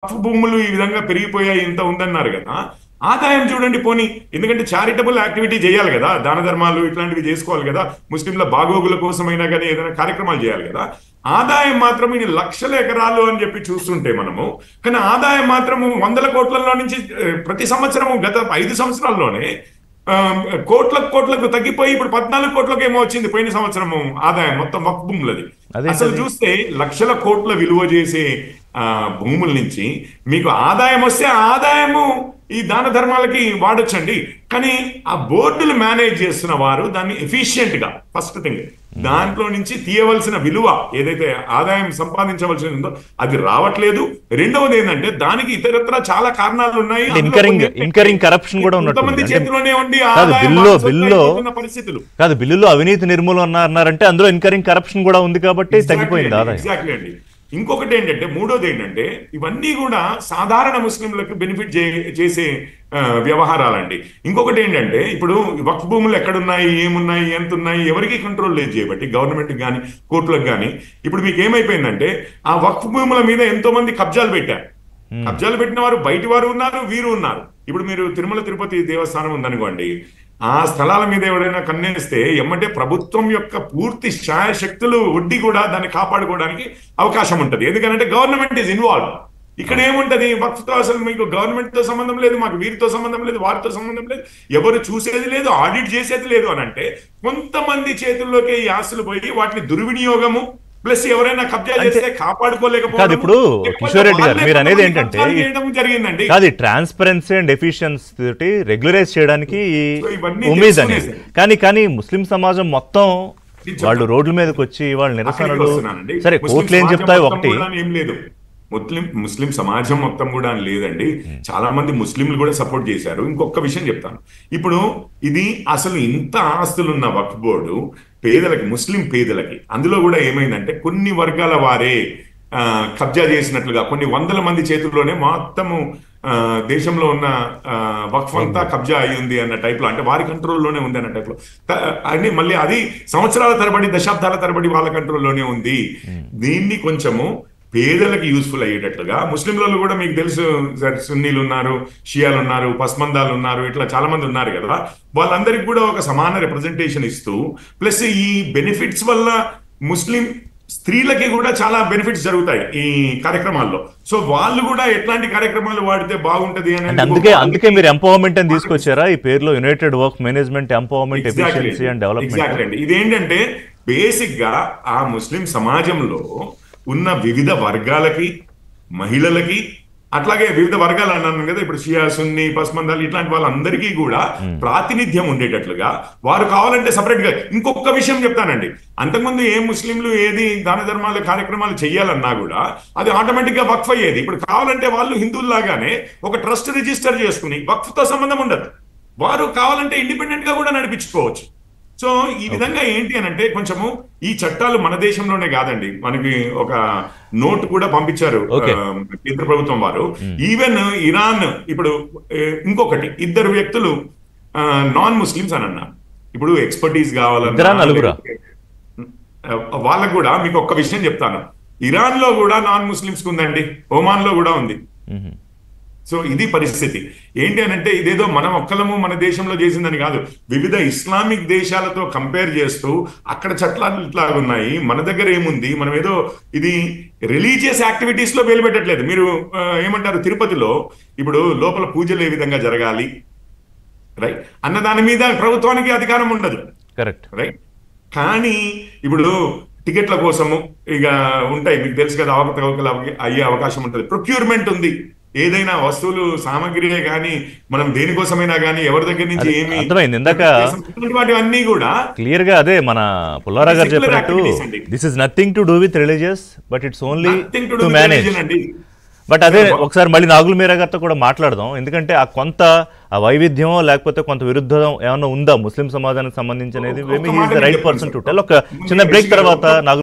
వక్ఫ్ భూములు ఈ విధంగా పెరిగిపోయాయి ఇంత ఉందన్నారు కదా. ఆదాయం చూడండి పోనీ, ఎందుకంటే చారిటబుల్ యాక్టివిటీ చేయాలి కదా, దాన ధర్మాలు ఇట్లాంటివి చేసుకోవాలి కదా, ముస్లింల బాగోగుల కోసమైనా కానీ ఏదైనా కార్యక్రమాలు చేయాలి కదా. ఆదాయం మాత్రం ఇది లక్షల ఎకరాలు అని చెప్పి చూస్తుంటే మనము, కానీ ఆదాయం మాత్రము వందల కోట్లలో నుంచి ప్రతి సంవత్సరము గత 5 సంవత్సరాల్లోనే కోట్లకు తగ్గిపోయి ఇప్పుడు 14 కోట్లకు ఏమో వచ్చింది పోయిన సంవత్సరము ఆదాయం మొత్తం వక్ఫ్ భూములది. అసలు చూస్తే లక్షల కోట్ల విలువ చేసే భూముల నుంచి మీకు ఆదాయం వస్తే ఆ ఆదాయము ఈ దాన ధర్మాలకి వాడొచ్చండి. కానీ ఆ బోర్డులు మేనేజ్ చేస్తున్న వారు దాన్ని ఎఫిషియెంట్ గా, ఫస్ట్ థింగ్ దాంట్లో నుంచి తీయవలసిన విలువ ఏదైతే ఆదాయం సంపాదించవలసి ఉందో అది రావట్లేదు. రెండవది ఏంటంటే దానికి ఇతరత్ర చాలా కారణాలు ఉన్నాయి. ఇన్కరింగ్ కరప్షన్ కూడా కొంతమంది చేతిలోనే ఉండి పరిస్థితులు కాదు, బిల్లులో అవినీతి నిర్మూలన అన్నారంటే అందులో ఇన్కరింగ్ కరప్షన్ కూడా ఉంది కాబట్టి తగ్గిపోయింది ఆదాయం. ఎగ్జాక్ట్లీ అండి. ఇంకొకటి ఏంటంటే, మూడోది ఏంటంటే ఇవన్నీ కూడా సాధారణ ముస్లింలకు బెనిఫిట్ చేసే వ్యవహారాలండి. ఇంకొకటి ఏంటంటే ఇప్పుడు వక్ఫ్ భూములు ఎక్కడున్నాయి, ఏమున్నాయి, ఎంత ఉన్నాయి, ఎవరికి కంట్రోల్ లేదు చేయబట్టి గవర్నమెంట్కి కానీ కోర్టులకు కానీ. ఇప్పుడు మీకు ఏమైపోయిందంటే ఆ వక్ఫ్ భూముల మీద ఎంతో మంది కబ్జాలు పెట్టారు. కబ్జాలు పెట్టిన వారు బయటి వారు ఉన్నారు, వీరు ఉన్నారు. ఇప్పుడు మీరు తిరుమల తిరుపతి దేవస్థానం ఉందనుకోండి, ఆ స్థలాల మీద ఎవరైనా కన్నేస్తే ఎమ్మటే ప్రభుత్వం యొక్క పూర్తి శాయశక్తులు వడ్డీ కూడా దాన్ని కాపాడుకోవడానికి అవకాశం ఉంటుంది. ఎందుకంటే గవర్నమెంట్ ఈజ్ ఇన్వాల్వ్. ఇక్కడ ఏముంటది, వక్ఫ్తో అసలు మీకు గవర్నమెంట్ తో సంబంధం లేదు, మాకు వీరితో సంబంధం లేదు, వారితో సంబంధం లేదు, ఎవరు చూసేది లేదు, ఆడిట్ చేసేది లేదు అని అంటే కొంతమంది చేతుల్లోకి ఈ ఆస్తులు పోయి వాటిని దుర్వినియోగము ప్లస్ ఎవరైనా కబ్జా చేస్తే కాపాడుకోలేకపోతే. ఇప్పుడు కిషోర్ రెడ్డి గారు మీరు అనేది ఏంటంటే జరిగిందండి, కాదు ట్రాన్స్పరెన్సీ అండ్ ఎఫిషియన్సీ తోటి రెగ్యులరైజ్ చేయడానికి ఉమీద్ అనేది. కానీ ముస్లిం సమాజం మొత్తం వాళ్ళు రోడ్ల మీదకి వచ్చి వాళ్ళ నిరసనలు, సరే కోర్టులు ఏం చెప్తాయి, ఒకటి ఏం లేదు, ముస్లిం సమాజం మొత్తం కూడా లేదండి, చాలా మంది ముస్లింలు కూడా సపోర్ట్ చేశారు. ఇంకొక విషయం చెప్తాను, ఇప్పుడు ఇది అసలు ఇంత ఆస్తులున్న వక్ఫ్ బోర్డు పేదలకి, ముస్లిం పేదలకి, అందులో కూడా ఏమైందంటే కొన్ని వర్గాల వారే కబ్జా చేసినట్లుగా కొన్ని వందల మంది చేతుల్లోనే మొత్తము దేశంలో ఉన్న వక్ఫ్ అంతా కబ్జా అయ్యింది అన్న టైప్ లో, అంటే వారి కంట్రోల్లోనే ఉంది అన్న టైప్ లో. అని మళ్ళీ అది సంవత్సరాల తరబడి, దశాబ్దాల తరబడి వాళ్ళ కంట్రోల్లోనే ఉంది. దీన్ని కొంచెము పేదలకు యూస్ఫుల్ అయ్యేటట్లుగా, ముస్లింలలో కూడా మీకు తెలుసు సున్నీలు ఉన్నారు, షియాలు ఉన్నారు, పస్మందాలు ఉన్నారు, ఇట్లా చాలా మంది ఉన్నారు కదా, వాళ్ళందరికీ కూడా ఒక సమాన రిప్రజెంటేషన్ ఇస్తూ ప్లస్ ఈ బెనిఫిట్స్ వల్ల ముస్లిం స్త్రీలకి కూడా చాలా బెనిఫిట్స్ జరుగుతాయి ఈ కార్యక్రమాల్లో. సో వాళ్ళు కూడా ఎట్లాంటి కార్యక్రమాలు వాడితే బాగుంటది అని అందుకే మీరు ఎంపవర్మెంట్ అని తీసుకొచ్చారా ఈ పేరులో, United work management empowerment efficiency and development. Exactly అండి. ఇదేంటంటే బేసిక్ గా ఆ ముస్లిం సమాజంలో ఉన్న వివిధ వర్గాలకి, మహిళలకి, అట్లాగే వివిధ వర్గాలు అన్నాను కదా, ఇప్పుడు షియా, సున్నీ, పస్మందాలు ఇట్లాంటి వాళ్ళందరికీ కూడా ప్రాతినిధ్యం ఉండేటట్లుగా వారు కావాలంటే సపరేట్ గా. ఇంకొక విషయం చెప్తానండి, అంతకుముందు ఏ ముస్లింలు ఏది దాన ధర్మాల కార్యక్రమాలు చేయాలన్నా కూడా అది ఆటోమేటిక్ గా వక్ఫ్ అయ్యేది. ఇప్పుడు కావాలంటే వాళ్ళు హిందువుల్లాగానే ఒక ట్రస్ట్ రిజిస్టర్ చేసుకుని వక్ఫ్ తో సంబంధం ఉండదు, వారు కావాలంటే ఇండిపెండెంట్ గా కూడా నడిపించుకోవచ్చు. సో ఈ విధంగా ఏంటి అని అంటే కొంచెము ఈ చట్టాలు మన దేశంలోనే కాదండి, మనకి ఒక నోట్ కూడా పంపించారు కేంద్ర ప్రభుత్వం వారు. ఈవెన్ ఇరాన్, ఇప్పుడు ఇంకొకటి, 2 వ్యక్తులు నాన్ ముస్లిమ్స్ అని అన్నారు. ఇప్పుడు ఎక్స్పర్టీస్ కావాలన్నా వాళ్ళకు కూడా మీకు ఒక్క విషయం చెప్తాను, ఇరాన్ లో కూడా నాన్ ముస్లిమ్స్ ఉందండి, ఒమాన్ లో కూడా ఉంది. సో ఇది పరిస్థితి. ఏంటి అని అంటే ఇదేదో మనం ఒక్కలము మన దేశంలో చేసిందని కాదు, వివిధ ఇస్లామిక్ దేశాలతో కంపేర్ చేస్తూ అక్కడ చట్టాలు ఇట్లాగున్నాయి, మన దగ్గర ఏముంది, మనం ఏదో ఇది రిలీజియస్ యాక్టివిటీస్ లో వేలు పెట్టట్లేదు. మీరు ఏమంటారు, తిరుపతిలో ఇప్పుడు లోపల పూజలు ఏ విధంగా జరగాలి రైట్ అన్న దాని మీద ప్రభుత్వానికి అధికారం ఉండదు, కరెక్ట్ రైట్. కానీ ఇప్పుడు టికెట్ల కోసము ఇక ఉంటాయి, మీకు తెలుసు కదా, అవకతవకలు అయ్యే అవకాశం ఉంటుంది. ప్రొక్యూర్మెంట్ ఉంది, ఏదైనా వస్తువులు సామాగ్రియే కానీ మనం దేనికోసమైనా కానీ ఎవరి దగ్గర నుంచి ఏమి అన్ని కూడా క్లియర్ గా అదే మన పుల్లారా గారు చెప్పినట్టు this is nothing to do with religious but it's only to manage. But అదే ఒకసారి మళ్ళీ నాగుల్ మీరా గారితో కూడా మాట్లాడదాం, ఎందుకంటే ఆ కొంత ఆ వైవిధ్యం లేకపోతే కొంత విరుద్ధం ఏమన్నా ఉందా ముస్లిం సమాజానికి సంబంధించి అనేది రైట్ పర్సన్ టు టెల్. ఒక చిన్న బ్రేక్ తర్వాత నాగుల్